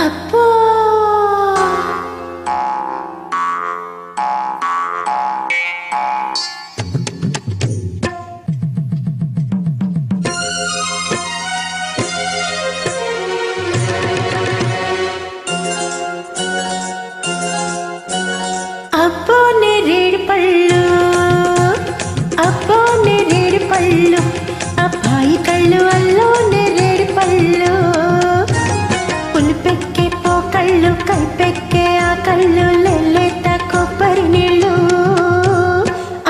అబ్బో అబ్బో నేరేడు పళ్ళు అబ్బో నేరేడు పళ్ళు అబ్బాయి కళ్ళు అల్లో నేరేడు పళ్ళు పులిపెక్కే పోకళ్ళు కైపెక్కే ఆ కళ్ళు లేత కొబ్బరి నీళ్ళు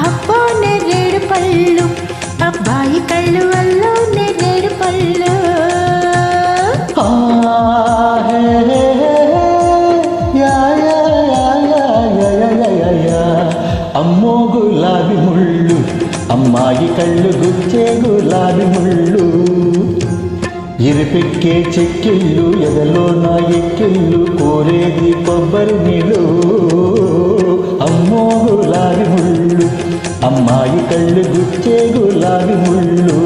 అబ్బో నేరేడు పళ్ళు అబ్బాయి కళ్ళు అల్లో నేరేడు పళ్ళు అమ్మో గులాబీ ముళ్ళు అమ్మాయి కళ్ళు గుచ్చే గులాబీ ముళ్ళు ఇరుపెక్కే చెక్కిళ్ళు ఎదలో నా ఎక్కిళ్ళు కోరేది కొబ్బరి నీళ్ళు అమ్మో గులాబీ ముళ్ళు అమ్మాయి కళ్ళు గుచ్చే గులాబీ ముళ్ళు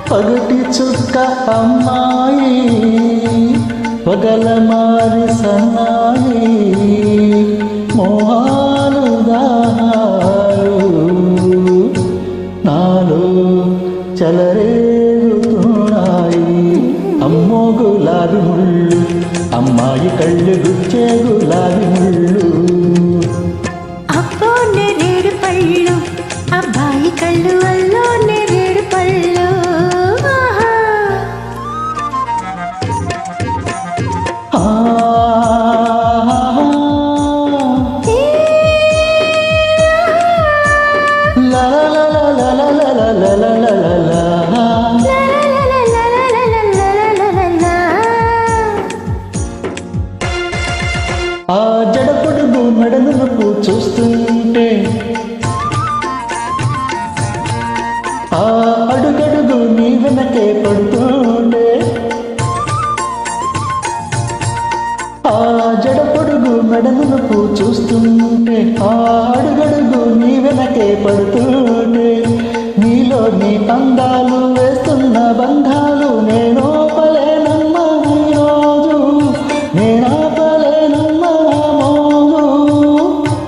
పగటి చుక్క అమ్మాయి పగల మారి సన్నాయి మోహాలు దాహాలు నాలో చలరేగుతున్నాయి అమ్మో గులాబీ ముళ్ళు అమ్మాయి కళ్ళు గుచ్చే గులాబీ ముళ్ళు అబ్బో నేరేడు పళ్ళు అబ్బాయి కళ్ళు అల్లో నేరేడు పళ్ళు ఆ జడపొడుగు మెడనులకు చూస్తుంటే ఆ అడుగడుగు నీ వెనకే పడుతుంటే ఆ జడపొడుగు మెడనులకు చూస్తుంటే ఆ అడుగడుగు నీ వెనకే పడుతుంటే నీలో నీ అందాలు వేస్తున్న బంధాలు నేనోపలేనమ్మా ఈరోజు నేనాపలేనమ్మా మోజు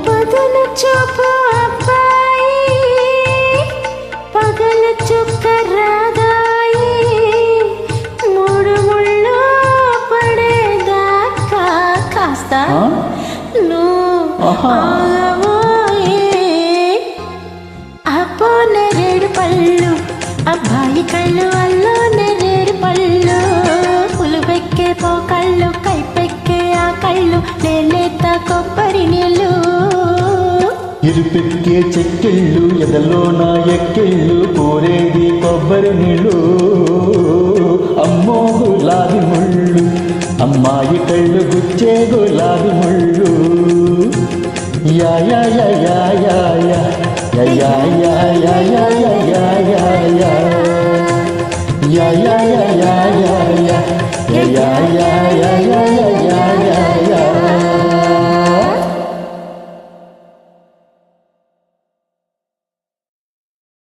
పగల చూపు అబ్బాయి పగల చుక్క రాగాయి మూడు ముళ్ళు పడేదాకా కాస్త అబ్బో నేరేడు పళ్ళు అబ్బాయి కళ్ళు అల్లో నేరేడు పళ్ళు పులుపెక్కే పోకళ్ళు కైపెక్కే ఆ కళ్ళు లేత కొబ్బరి నీళ్ళు ఇరుపెక్కే చెక్కిళ్ళు ఎదలో నా ఎక్కిళ్ళు కోరేది కొబ్బరి నీళ్ళు అమ్మో గులాబీ ముళ్ళు అమ్మాయి కళ్ళు గుచ్చే గులాబీ ముళ్ళు yeah yeah yeah yeah yeah yeah yeah yeah yeah yeah yeah yeah